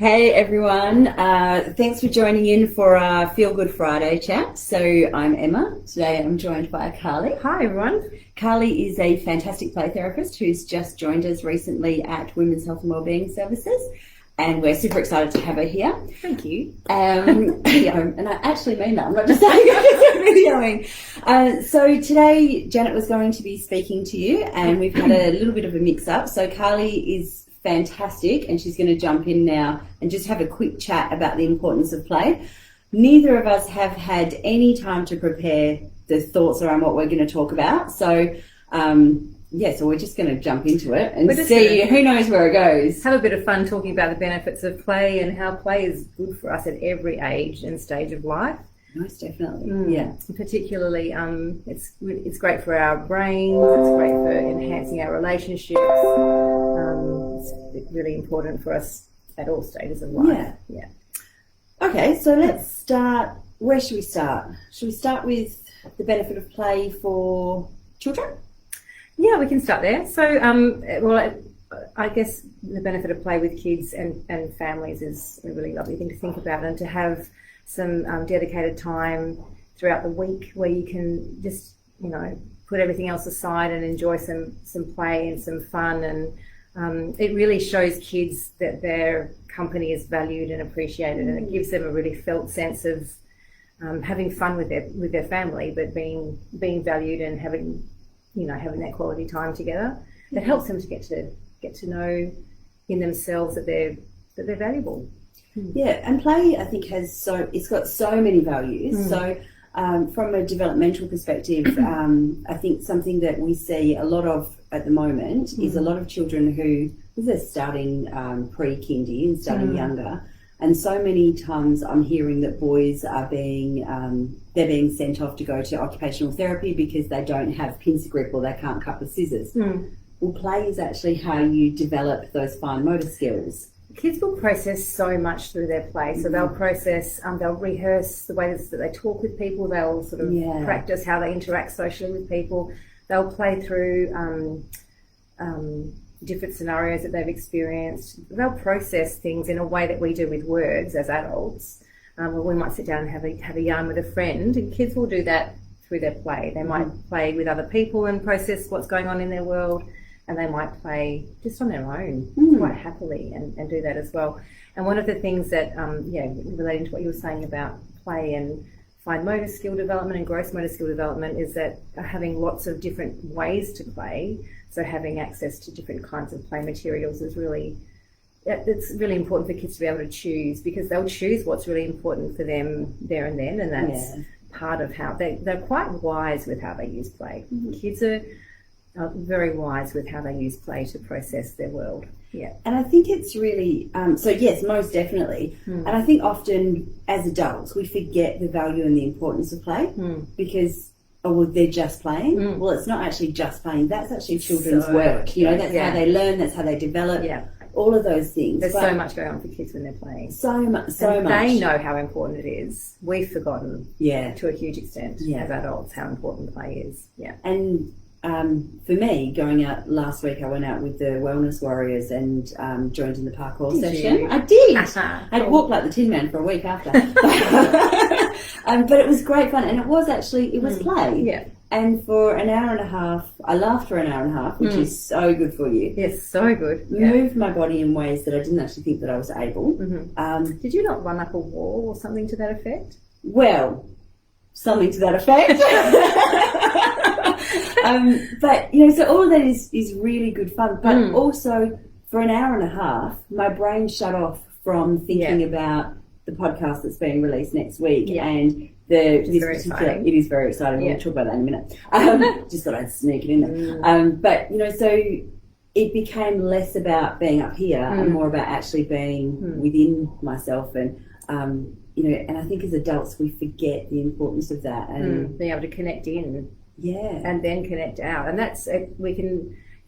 Hey everyone, thanks for joining in for our Feel Good Friday chat. So I'm Emma. Today I'm joined by Carley. Hi everyone. Carley is a fantastic play therapist who's just joined us recently at Women's Health and Wellbeing Services, and we're super excited to have her here. Thank you. And I actually mean that, I'm not just saying it, videoing. So today Janet was going to be speaking to you, and we've had a little bit of a mix-up. So Carley is fantastic, and she's going to jump in now and just have a quick chat about the importance of play. Neither of us have had any time to prepare the thoughts around what we're going to talk about, so so we're just going to jump into it and see who knows where it goes. Have a bit of fun talking about the benefits of play and how play is good for us at every age and stage of life. Most definitely. Yeah. Particularly, it's great for our brains. It's great for enhancing our relationships. It's really important for us at all stages of life. Yeah. Okay, so let's start. Where should we start? Should we start with the benefit of play for children? Yeah, we can start there. So, I guess the benefit of play with kids and families is a really lovely thing to think about, and to have some dedicated time throughout the week where you can just, put everything else aside and enjoy some play and some fun. And it really shows kids that their company is valued and appreciated, and it gives them a really felt sense of having fun with their family, but being valued and having that quality time together. That helps them to get to know in themselves that they're valuable. Yeah, and play, I think, it's got so many values. So from a developmental perspective, I think something that we see a lot of at the moment is a lot of children who are starting pre-kindy and starting younger. And so many times I'm hearing that boys are being sent off to go to occupational therapy because they don't have pincer grip or they can't cut with scissors. Well, play is actually how you develop those fine motor skills. Kids will process so much through their play. So they'll process, they'll rehearse the way that they talk with people. They'll sort of practice how they interact socially with people. They'll play through different scenarios that they've experienced. They'll process things in a way that we do with words as adults. We might sit down and have a yarn with a friend, and kids will do that through their play. They might play with other people and process what's going on in their world, and they might play just on their own quite happily and do that as well. And one of the things that, relating to what you were saying about play and fine motor skill development and gross motor skill development, is that having lots of different ways to play, so having access to different kinds of play materials it's really important for kids to be able to choose, because they'll choose what's really important for them there and then, and that's part of how they're quite wise with how they use play. Kids are very wise with how they use play to process their world. Yeah. And I think it's really, so yes, most definitely. And I think often as adults we forget the value and the importance of play because, they're just playing. Well, it's not actually just playing. That's actually children's work. That's how they learn, that's how they develop. Yeah. All of those things. There's so much going on for kids when they're playing. So much. They know how important it is. We've forgotten to a huge extent as adults how important play is. Yeah. And for me, going out last week, I went out with the Wellness Warriors and joined in the parkour session. You? I did. I'd walked like the Tin Man for a week after. But it was great fun, and it was play. Yeah. And for an hour and a half, I laughed for an hour and a half, which is so good for you. Yes, so good. Moved my body in ways that I didn't actually think that I was able. Did you not run up a wall or something to that effect? Well, something to that effect. But so all of that is really good fun. But also for an hour and a half, my brain shut off from thinking about the podcast that's being released next week, and it is very exciting. We'll talk about that in a minute. Just thought I'd sneak it in there. But so it became less about being up here and more about actually being within myself, and and I think as adults we forget the importance of that and being able to connect in. And then connect out. And that's,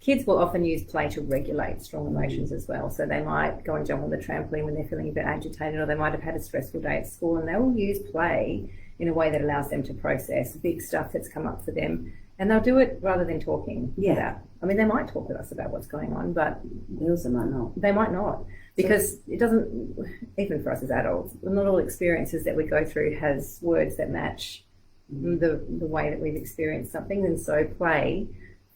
kids will often use play to regulate strong emotions as well. So they might go and jump on the trampoline when they're feeling a bit agitated, or they might have had a stressful day at school, and they will use play in a way that allows them to process big stuff that's come up for them. And they'll do it rather than talking about. I mean, they might talk with us about what's going on, but they also might not. They might not. Because it doesn't, even for us as adults, not all experiences that we go through has words that match the way that we've experienced something. And so play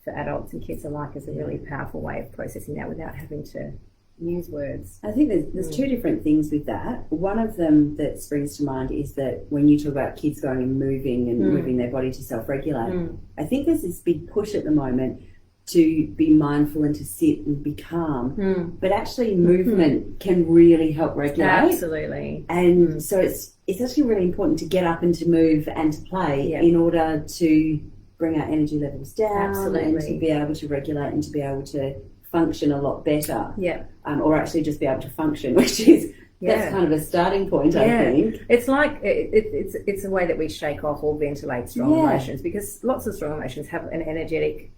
for adults and kids alike is a really powerful way of processing that without having to use words. I think there's two different things with that. One of them that springs to mind is that when you talk about kids going and moving their body to self-regulate, I think there's this big push at the moment to be mindful and to sit and be calm. But actually movement can really help regulate. Absolutely. And so it's actually really important to get up and to move and to play in order to bring our energy levels down and to be able to regulate and to be able to function a lot better. Or actually just be able to function, which is that's kind of a starting point, I think. It's like it's a way that we shake off or ventilate strong emotions, because lots of strong emotions have an energetic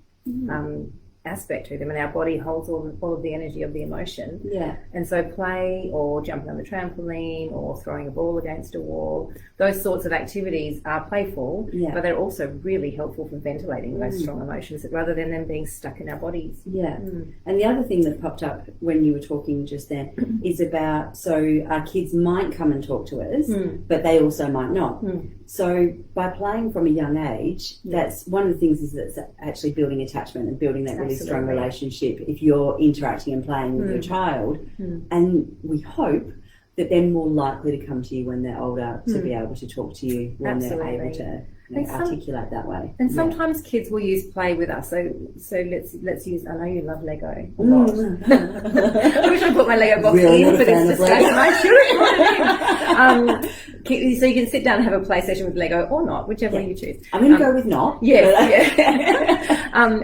aspect to them, and our body holds all of the energy of the emotion. And so play or jumping on the trampoline or throwing a ball against a wall, those sorts of activities are playful, but they're also really helpful for ventilating those strong emotions rather than them being stuck in our bodies. And the other thing that popped up when you were talking just then is about, so our kids might come and talk to us, but they also might not. So by playing from a young age, that's one of the things, is that's actually building attachment and building that really strong relationship if you're interacting and playing with your child. And we hope that they're more likely to come to you when they're older to be able to talk to you when they're able to articulate that way. And sometimes kids will use play with us. So let's use, I know you love Lego a lot. I wish I put my Lego box in for this discussion. I should. So you can sit down and have a play session with Lego or not, whichever you choose. I'm going to go with not.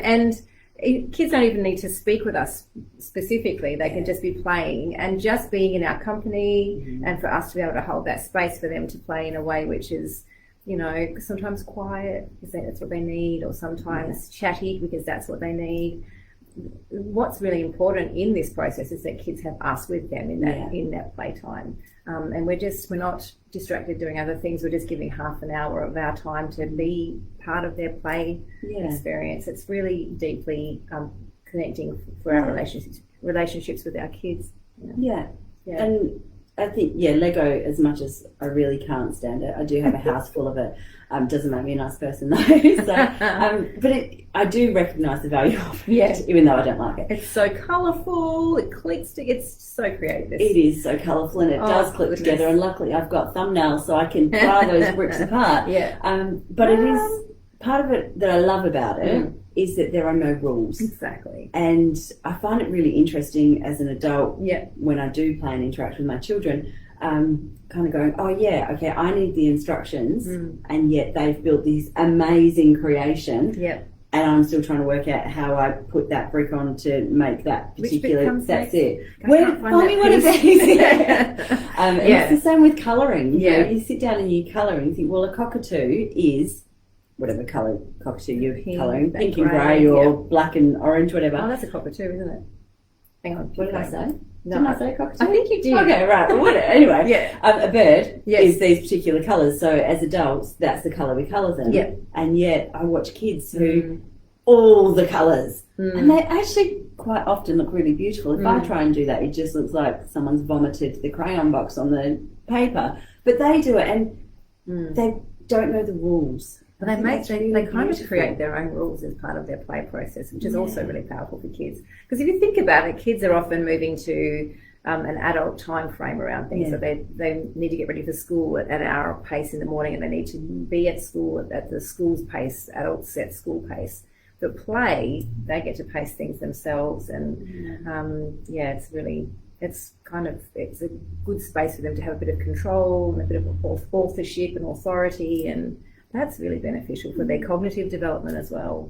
And kids don't even need to speak with us specifically. They can just be playing and just being in our company, and for us to be able to hold that space for them to play in a way which is, you know, sometimes quiet because that's what they need, or sometimes chatty because that's what they need. What's really important in this process is that kids have us with them in that playtime. And we're not distracted doing other things. We're just giving half an hour of our time to be part of their play experience. It's really deeply connecting for our relationships with our kids. And I think, Lego, as much as I really can't stand it, I do have a house full of it. Doesn't make me a nice person though. But I do recognise the value of it, even though I don't like it. It's so colourful, it clicks, it's so creative. It is so colourful, and it does click together, and luckily I've got thumbnails so I can pry those bricks apart. But it is, part of it that I love about it is that there are no rules. Exactly. And I find it really interesting as an adult when I do play and interact with my children, kind of going, I need the instructions, and yet they've built this amazing creation, and I'm still trying to work out how I put that brick on to make that particular, that's it. Find me one of these. And it's the same with colouring. You know, you sit down and you colour and you think, well, a cockatoo is whatever colour cockatoo you're colouring, pink and grey or black and orange, whatever. Oh, that's a cockatoo, isn't it? Hang on. What did I say? No, didn't I say cockatoo? I think you did. Okay, right. Well, whatever. Anyway, a bird is these particular colours. So as adults, that's the colour we colour them. And yet I watch kids who all the colours, and they actually quite often look really beautiful. If I try and do that, it just looks like someone's vomited the crayon box on the paper. But they do it, and they don't know the rules. But they kind of create their own rules as part of their play process, which is also really powerful for kids. Because if you think about it, kids are often moving to an adult time frame around things. So they need to get ready for school at our pace in the morning, and they need to be at school at the school's pace, adults set school pace. But play, they get to pace things themselves, and it's a good space for them to have a bit of control and a bit of authorship and authority, and that's really beneficial for their cognitive development as well.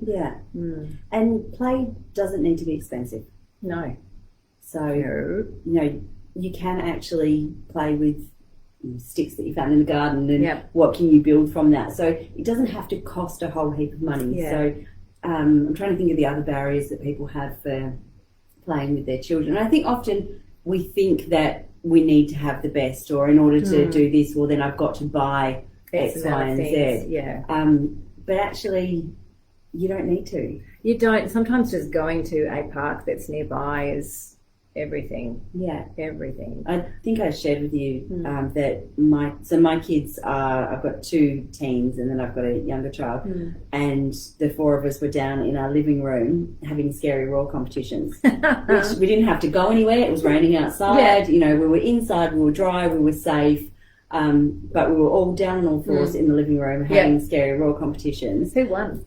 And play doesn't need to be expensive. No. So, you know, you can actually play with sticks that you found in the garden, and what can you build from that. So it doesn't have to cost a whole heap of money. So I'm trying to think of the other barriers that people have for playing with their children. And I think often we think that we need to have the best, or in order to do this, well, then I've got to buy X, Y, and Z. But actually, you don't need to. You don't. Sometimes just going to a park that's nearby is everything. Yeah. Everything. I think I shared with you that my kids are, I've got 2 teens and then I've got a younger child, and the 4 of us were down in our living room having scary roar competitions, which we didn't have to go anywhere. It was raining outside, you know, we were inside, we were dry, we were safe, but we were all down on all fours in the living room having scary roar competitions. Who won?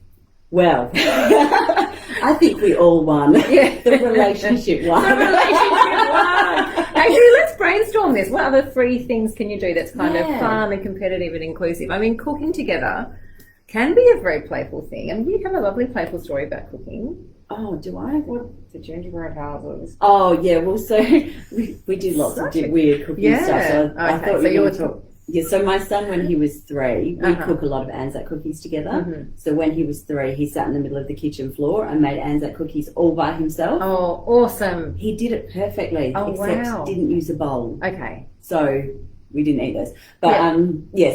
Well, I think we all won. Yeah. The relationship won. The relationship won. Actually, let's brainstorm this. What other 3 things can you do that's kind of fun and competitive and inclusive? I mean, cooking together can be a very playful thing. I mean, you have a lovely playful story about cooking. Oh, do I? What? The gingerbread houses. Oh, yeah. Well, so we do lots of weird cooking stuff. So I thought we were going to talk. Yeah, so my son, when he was 3, we cook a lot of Anzac cookies together. So when he was 3, he sat in the middle of the kitchen floor and made Anzac cookies all by himself. Oh, awesome. He did it perfectly, except didn't use a bowl. Okay. So we didn't eat those. But,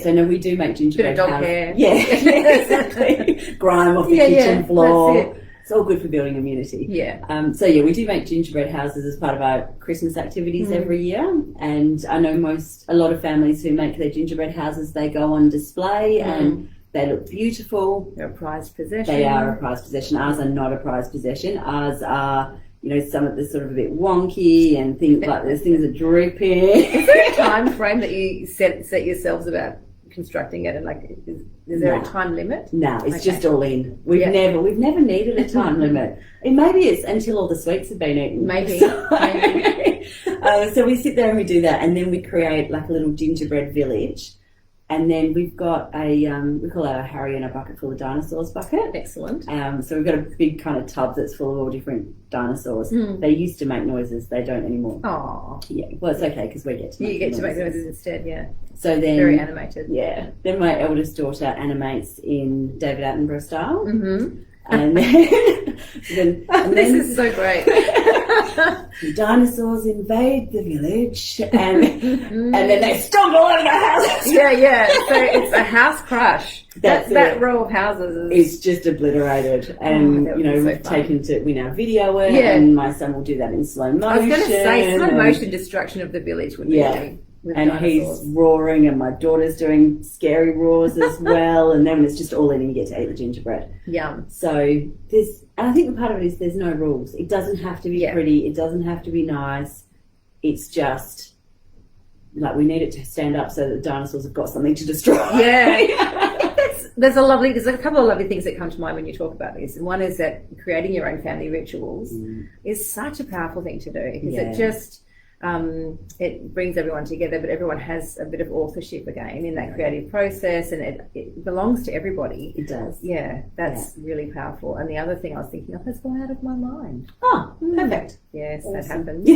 so no, we do make gingerbread bit of dog hair. Yeah, exactly. Grime off the kitchen floor. That's it. It's all good for building immunity. Yeah. So we do make gingerbread houses as part of our Christmas activities every year. And I know a lot of families who make their gingerbread houses, they go on display and they look beautiful. They're a prized possession. They are a prized possession. Ours are not a prized possession. Ours are, you know, some of the sort of a bit wonky and things like this. Things are drooping. Is there a time frame that you set yourselves about constructing it, and like is there a time limit? No, it's just all in. We've never needed a time limit. And maybe it's until all the sweets have been eaten. Maybe. So we sit there and we do that, and then we create like a little gingerbread village. And then we've got we call our Harry and a bucket full of Dinosaurs Bucket. Excellent. So we've got a big kind of tub that's full of all different dinosaurs. They used to make noises. They don't anymore. Oh. Yeah. Well, it's okay because we get to make noises instead, yeah. So then... Very animated. Yeah. Then my eldest daughter animates in David Attenborough style. Mm-hmm. And then this is so great. The dinosaurs invade the village and then they stomp all over the houses. Yeah. So it's a house crush. That row of houses is just obliterated. And we've taken to now video it, and my son will do that in slow motion. I was going to say slow motion destruction of the village would be and dinosaurs. He's roaring, and my daughter's doing scary roars as well, and then it's just all in and you get to eat the gingerbread. Yum. So and I think the part of it is there's no rules. It doesn't have to be pretty, it doesn't have to be nice. It's just like we need it to stand up so that the dinosaurs have got something to destroy. Yeah. There's a couple of lovely things that come to mind when you talk about this. And one is that creating your own family rituals is such a powerful thing to do, because it just it brings everyone together, but everyone has a bit of authorship again in that creative process, and it belongs to everybody. It does. Yeah, that's really powerful. And the other thing I was thinking of has gone out of my mind. Oh, perfect. Yes, awesome. That happens.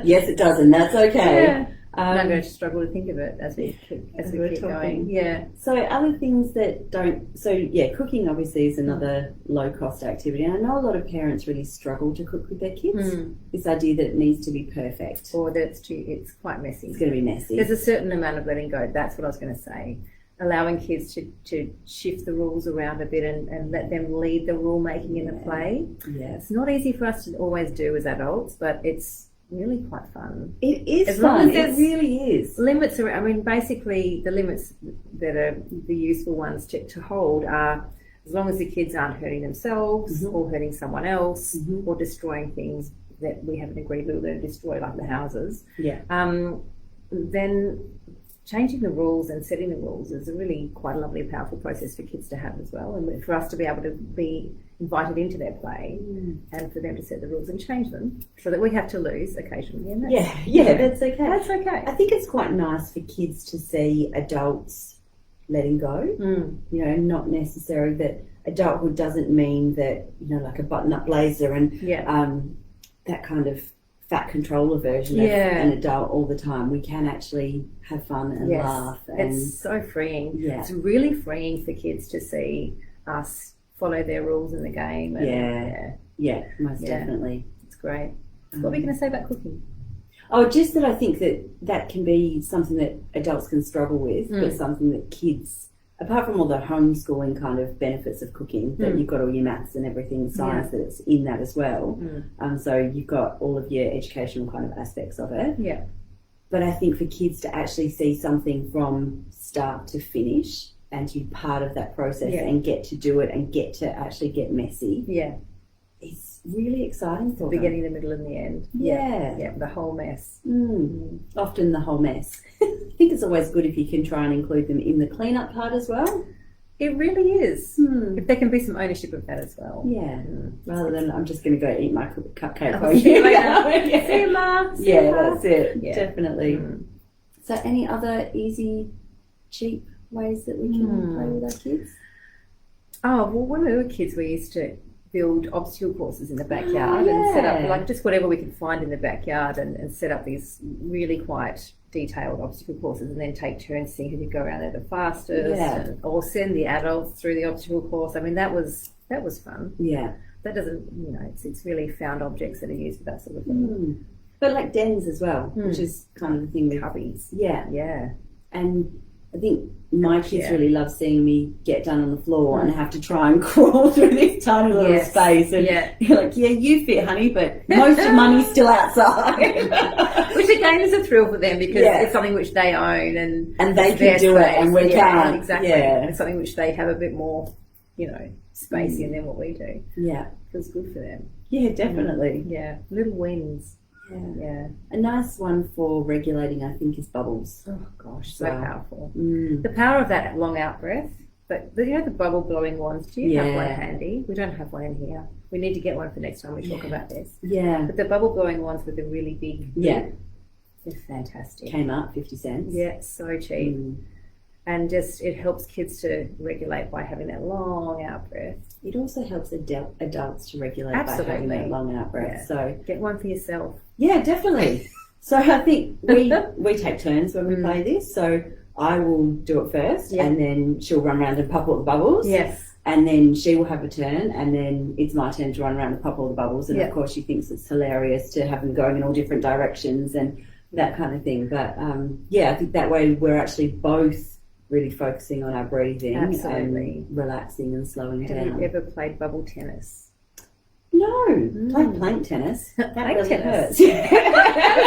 Yes, it does, and that's okay. Yeah. I'm going to struggle to think of it as we keep going. Yeah. So other things that don't... So, cooking obviously is another low-cost activity. And I know a lot of parents really struggle to cook with their kids. This idea that it needs to be perfect. Or that it's quite messy. It's going to be messy. There's a certain amount of letting go. That's what I was going to say. Allowing kids to shift the rules around a bit and let them lead the rule-making in the play. Yeah. It's not easy for us to always do as adults, but it's really quite fun. It is as fun. Long as it really is. Limits are, I mean, basically the limits that are the useful ones to hold are as long as the kids aren't hurting themselves or hurting someone else or destroying things that we haven't agreed we're going to destroy, like the houses. Yeah. Then changing the rules and setting the rules is a really quite a lovely, powerful process for kids to have as well, and for us to be able to be invited into their play and for them to set the rules and change them so that we have to lose occasionally. And that's okay. That's okay. I think it's quite nice for kids to see adults letting go. Not necessarily that adulthood doesn't mean that, like a button-up blazer and that kind of fat controller version of an adult all the time. We can actually have fun and laugh. And it's so freeing. Yeah. It's really freeing for kids to see us follow their rules in the game. And most definitely. It's great. What were we going to say about cooking? Oh, just that I think that can be something that adults can struggle with, but something that kids apart from all the homeschooling kind of benefits of cooking, that you've got all your maths and everything, science that's in that as well. So you've got all of your educational kind of aspects of it. Yeah. But I think for kids to actually see something from start to finish and to be part of that process and get to do it and get to actually get messy. Yeah. It's really exciting for the beginning, the middle, and the end. Yeah. The whole mess. Often the whole mess. I think it's always good if you can try and include them in the cleanup part as well. It really is. If there can be some ownership of that as well. Yeah. Rather than I'm just going to go eat my cupcake for See you you. later. See you, Ma. See you, Ma. That's it. Yeah. Definitely. So any other easy, cheap ways that we can play with our kids? Oh, well, when we were kids, we used to build obstacle courses in the backyard and set up like just whatever we could find in the backyard and set up these really quite detailed obstacle courses and then take turns seeing who could go around there the fastest or send the adults through the obstacle course. I mean, that was fun. Yeah. That doesn't, it's really found objects that are used for that sort of thing. But like dens as well, which is kind of the thing with Hobbies. Yeah. Yeah. And I think my kids really love seeing me get down on the floor and have to try and crawl through this tiny little space. And you're like, you fit, honey, but most of money's still outside. Which again is a thrill for them because it's something which they own and they can do it and we can't. Exactly. Yeah. It's something which they have a bit more, space in than what we do. Yeah. Feels good for them. Yeah, definitely. Yeah. Little wins. Yeah. A nice one for regulating, I think, is bubbles. Oh gosh, so powerful. The power of that long out breath. But the bubble blowing ones, do you have one handy? We don't have one in here. We need to get one for next time we talk about this. Yeah. But the bubble blowing ones with the really big they're fantastic. Came up 50 cents. Yeah, so cheap. And just it helps kids to regulate by having that long out breath. It also helps adults to regulate by having that long out breath. Yeah. So get one for yourself. Yeah, definitely. So I think we take turns when we play this. So I will do it first and then she'll run around and pop all the bubbles. Yes. And then she will have a turn and then it's my turn to run around and pop all the bubbles. And of course she thinks it's hilarious to have them going in all different directions and that kind of thing. But I think that way we're actually both really focusing on our breathing and relaxing and slowing down. Have you ever played bubble tennis? No, played plank tennis. That really hurts. How does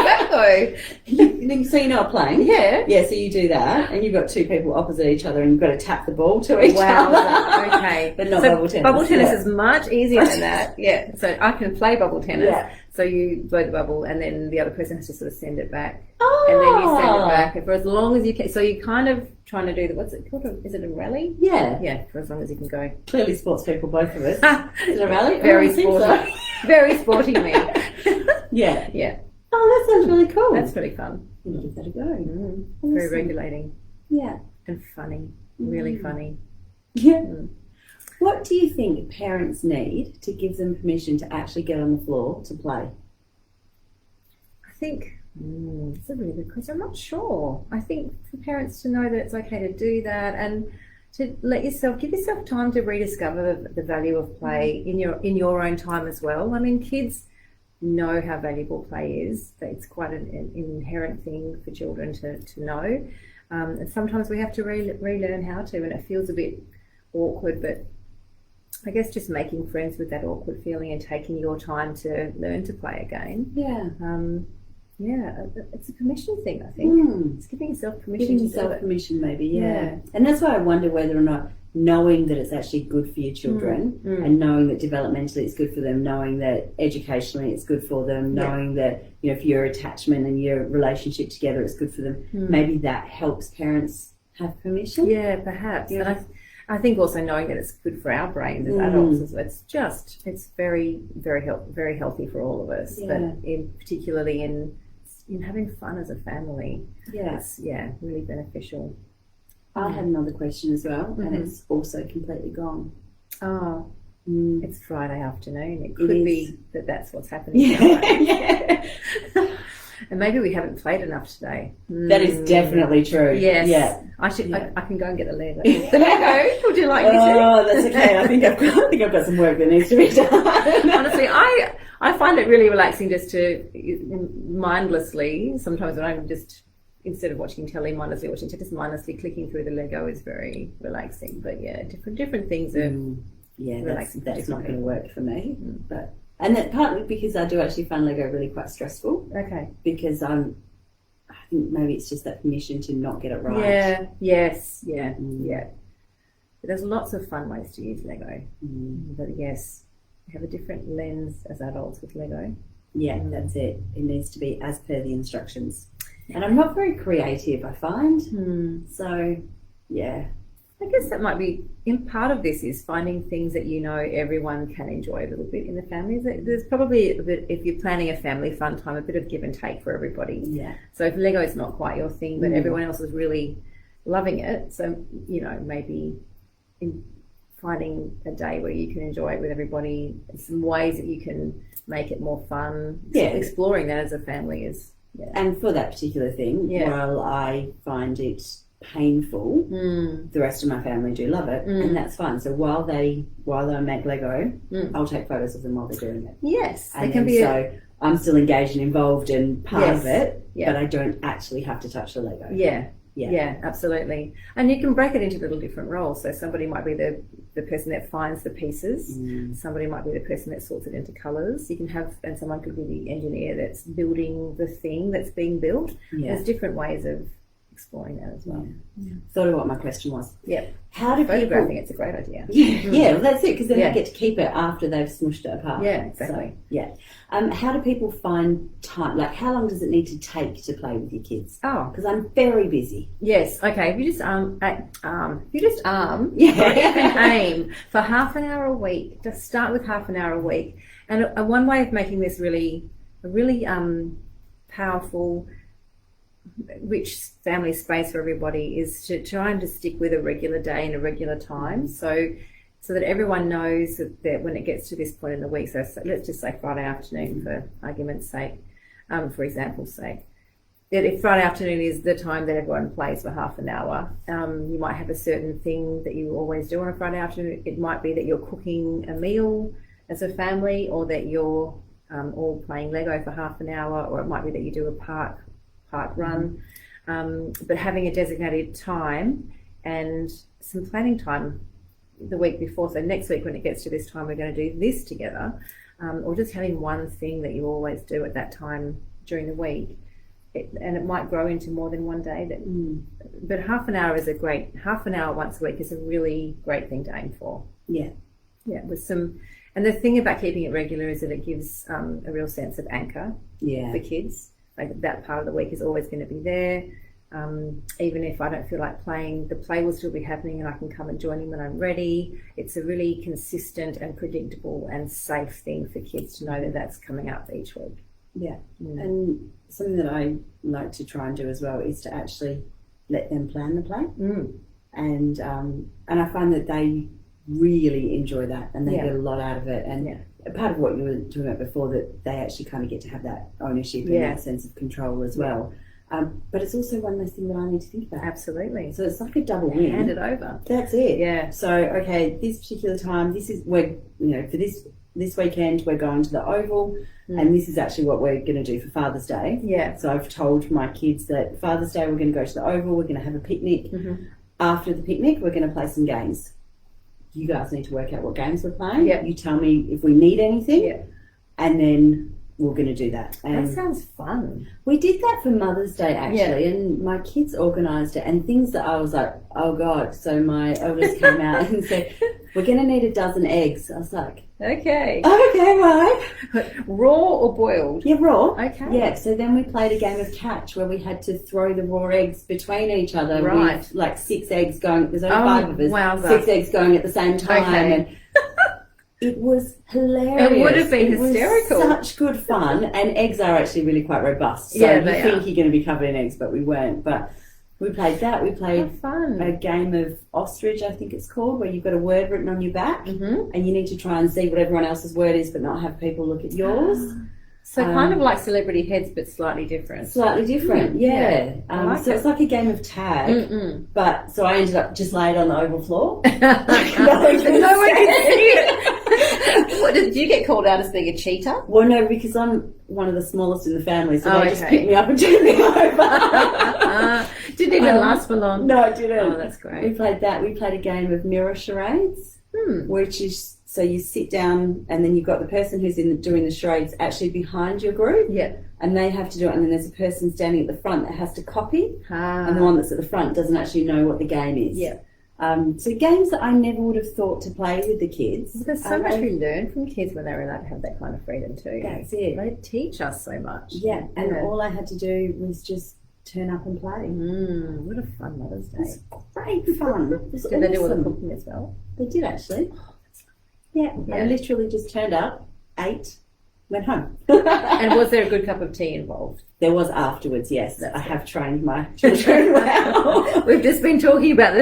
that go? So you know what playing? Yeah. Yeah, so you do that and you've got two people opposite each other and you've got to tap the ball to each other. Okay. But not bubble tennis. Bubble tennis is much easier than that. Yeah. So I can play bubble tennis. Yeah. So you blow the bubble and then the other person has to sort of send it back. Oh. And then you send it back for as long as you can. So you're kind of trying to do what's it called? Is it a rally? Yeah. Yeah, for as long as you can go. Clearly sports people, both of us. Is it a rally? Very sporty. Very sporty me. Yeah. Yeah. Oh, that sounds really cool. That's pretty fun. We'll give that a go. Very regulating. Yeah. And funny. Really funny. Yeah. What do you think parents need to give them permission to actually get on the floor to play? I think it's a really good question. I'm not sure. I think for parents to know that it's okay to do that and to give yourself time to rediscover the value of play in your own time as well. I mean, kids know how valuable play is. It's quite an inherent thing for children to know. And sometimes we have to relearn how to, and it feels a bit awkward, but I guess just making friends with that awkward feeling and taking your time to learn to play again. Yeah. It's a permission thing, I think. It's giving yourself permission. Giving yourself permission, maybe, yeah. And that's why I wonder whether or not knowing that it's actually good for your children and knowing that developmentally it's good for them, knowing that educationally it's good for them, knowing that, for your attachment and your relationship together it's good for them, maybe that helps parents have permission. Yeah, perhaps. Yeah. And I think also knowing that it's good for our brains as adults, it's very, very very healthy for all of us. But particularly in having fun as a family, it's really beneficial. I had another question as well, and it's also completely gone. Oh, it's Friday afternoon. It could be that's what's happening. And maybe we haven't played enough today. That is definitely true. Yes. Yeah. I can go and get the Lego. The Lego. Would you like me to? Oh, that's okay. I think I've got some work that needs to be done. Honestly, I find it really relaxing just to mindlessly. Sometimes when I'm just instead of watching telly, mindlessly watching, just mindlessly clicking through the Lego is very relaxing. But yeah, different things are relaxing. That's not going to work for me. But and that partly because I do actually find Lego really quite stressful. Okay. Because I think maybe it's just that permission to not get it right. Yeah. Yes. Yeah. Yeah. But there's lots of fun ways to use Lego. But yes, we have a different lens as adults with Lego. Yeah, that's it. It needs to be as per the instructions. And I'm not very creative, I find. So, yeah. I guess that might be, in part of this is finding things that you know everyone can enjoy a little bit in the family. There's probably a bit, if you're planning a family fun time, a bit of give and take for everybody. Yeah. So if Lego is not quite your thing, but everyone else is really loving it, so, you know, maybe in finding a day where you can enjoy it with everybody, some ways that you can make it more fun. Yeah. Exploring that as a family is... Yeah. And for that particular thing, while I find it painful, the rest of my family do love it, and that's fine. So while they make Lego, I'll take photos of them while they're doing it. Yes, and can be. So I'm still engaged and involved and part of it, but I don't actually have to touch the Lego. Yeah, absolutely. And you can break it into little different roles. So somebody might be the person that finds the pieces. Somebody might be the person that sorts it into colours. You can have, and someone could be the engineer that's building the thing that's being built. There's different ways of exploring that as well. Thought of what my question was. How do photographing? It's a great idea. Well, that's it, because then they get to keep it after they've smushed it apart. Yeah, exactly. So, how do people find time? Like, how long does it need to take to play with your kids? Oh, because I'm very busy. Yes. Okay. If you just aim for half an hour a week, just start with half an hour a week. And one way of making this really powerful, rich family space for everybody is to try and just stick with a regular day and a regular time, so that everyone knows that when it gets to this point in the week, so let's just say Friday afternoon for argument's sake, for example's sake, that if Friday afternoon is the time that everyone plays for half an hour, you might have a certain thing that you always do on a Friday afternoon. It might be that you're cooking a meal as a family, or that you're all playing Lego for half an hour, or it might be that you do a park run, but having a designated time and some planning time the week before. So next week when it gets to this time, we're going to do this together, or just having one thing that you always do at that time during the week. And it might grow into more than one day. But half an hour once a week is a really great thing to aim for. And the thing about keeping it regular is that it gives a real sense of anchor for kids. Like, that part of the week is always going to be there. Even if I don't feel like playing, the play will still be happening and I can come and join in when I'm ready. It's a really consistent and predictable and safe thing for kids to know that that's coming up each week. And something that I like to try and do as well is to actually let them plan the play. And I find that they really enjoy that, and they get a lot out of it. And part of what you were talking about before, that they actually kind of get to have that ownership and that sense of control as well. But it's also one less thing that I need to think about. Absolutely. So it's like a double win. Hand it over. That's it. Yeah. So, okay, this particular time, for this weekend we're going to the Oval, and this is actually what we're going to do for Father's Day. Yeah. So I've told my kids that Father's Day we're going to go to the Oval, we're going to have a picnic. After the picnic, we're going to play some games. You guys need to work out what games we're playing. You tell me if we need anything, and then we're going to do that. And that sounds fun. We did that for Mother's Day, actually, and my kids organised it, and things that I was like, oh God. So my eldest came out and said, we're going to need a dozen eggs. I was like, okay, why? Raw or boiled? Yeah, raw. Okay. Yeah, so then we played a game of catch where we had to throw the raw eggs between each other with like 6 eggs going. There's only 5 of us. Wowza. 6 eggs going at the same time. And it was hilarious. It would have been hysterical. It was such good fun. And eggs are actually really quite robust. So you think you're going to be covered in eggs, but we weren't. But we played that. We played a game of ostrich, I think it's called, where you've got a word written on your back, and you need to try and see what everyone else's word is, but not have people look at yours. So kind of like Celebrity Heads, but slightly different. Slightly different, yeah. So it's like a game of tag, but so I ended up just laid on the oval floor. No one can see it. What, did you get called out as being a cheater? Well, no, because I'm one of the smallest in the family, so they just picked me up and turned me over. Didn't even last for long. No, it didn't. Oh, that's great. We played that. We played a game of mirror charades, which is so you sit down and then you've got the person who's doing the charades actually behind your group. Yeah. And they have to do it, and then there's a person standing at the front that has to copy, and the one that's at the front doesn't actually know what the game is. Yeah. So games that I never would have thought to play with the kids. Well, there's so much we learn from kids when they're allowed to have that kind of freedom too. That's it. They teach us so much. Yeah, and all I had to do was just turn up and play. What a fun Mother's Day. It was great fun. It was Did they do all the cooking as well? They did actually. Yeah, I literally just turned up, ate, went home. And was there a good cup of tea involved? There was afterwards, yes. I have trained my children well. We've just been talking about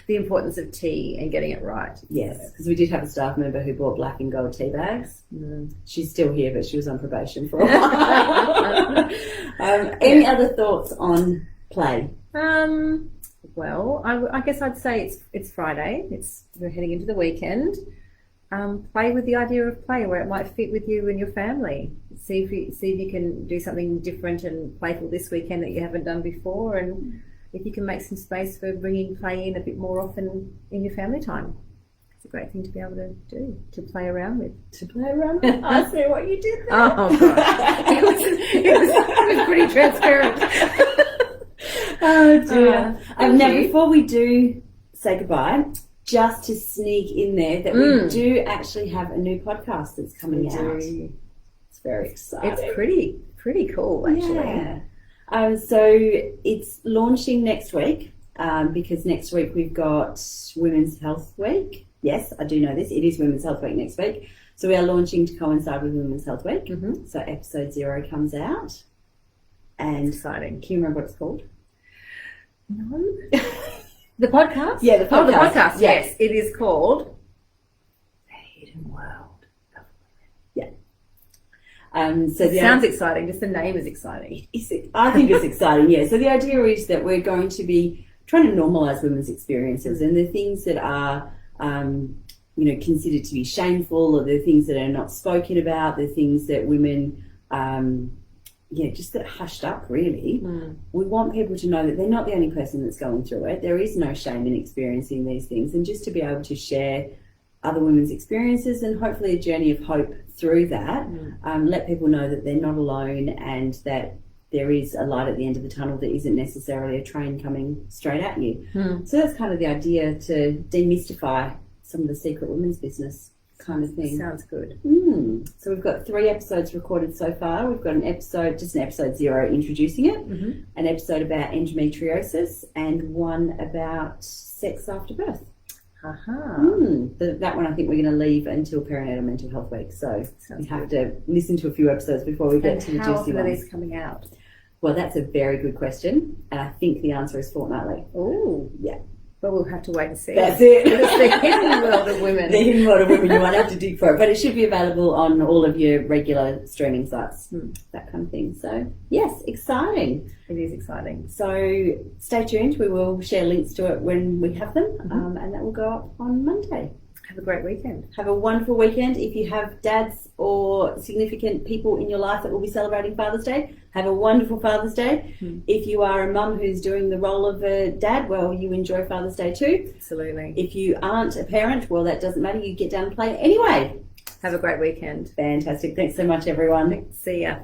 the importance of tea and getting it right. Yes, because we did have a staff member who bought black and gold tea bags. She's still here, but she was on probation for a while. Any other thoughts on play? Well, I guess I'd say it's Friday. We're heading into the weekend. Play with the idea of play where it might fit with you and your family. See if you can do something different and playful this weekend that you haven't done before, and if you can make some space for bringing play in a bit more often in your family time. It's a great thing to be able to do, to play around with. I see what you did there. Oh, God. It was pretty transparent. Oh, dear. Now, before we do say goodbye, just to sneak in there that we do actually have a new podcast that's coming out. It's very exciting. It's pretty cool, actually. Yeah. So it's launching next week because next week we've got Women's Health Week. Yes, I do know this. It is Women's Health Week next week. So we are launching to coincide with Women's Health Week. So episode 0 comes out. And exciting. Can you remember what it's called? No. The podcast? Yeah, the podcast. Oh, the podcast, yes. It is called The Hidden World. Yeah. So it sounds exciting. Just the name is exciting. I think it's exciting, yeah. So the idea is that we're going to be trying to normalise women's experiences and the things that are, considered to be shameful, or the things that are not spoken about, the things that women... just that hushed up, really. We want people to know that they're not the only person that's going through it. There is no shame in experiencing these things, and just to be able to share other women's experiences and hopefully a journey of hope through that, let people know that they're not alone and that there is a light at the end of the tunnel that isn't necessarily a train coming straight at you. So that's kind of the idea, to demystify some of the secret women's business kind of thing. Sounds good. So we've got 3 episodes recorded so far. We've got an episode 0 introducing it, an episode about endometriosis, and one about sex after birth. That one I think we're going to leave until Perinatal Mental Health Week, so we have to listen to a few episodes before we get to the juicy ones. How often are these coming out? Well, that's a very good question, and I think the answer is fortnightly. Oh, yeah. But we'll have to wait and see. That's it. It's the hidden world of women. The hidden world of women. You won't have to dig for it. But it should be available on all of your regular streaming sites, that kind of thing. So, yes, exciting. It is exciting. So, stay tuned. We will share links to it when we have them, and that will go up on Monday. Have a great weekend. Have a wonderful weekend. If you have dads or significant people in your life that will be celebrating Father's Day, have a wonderful Father's Day. If you are a mum who's doing the role of a dad, well, you enjoy Father's Day too. Absolutely. If you aren't a parent, well, that doesn't matter. You get down and play anyway. Have a great weekend. Fantastic. Thanks so much, everyone. See ya.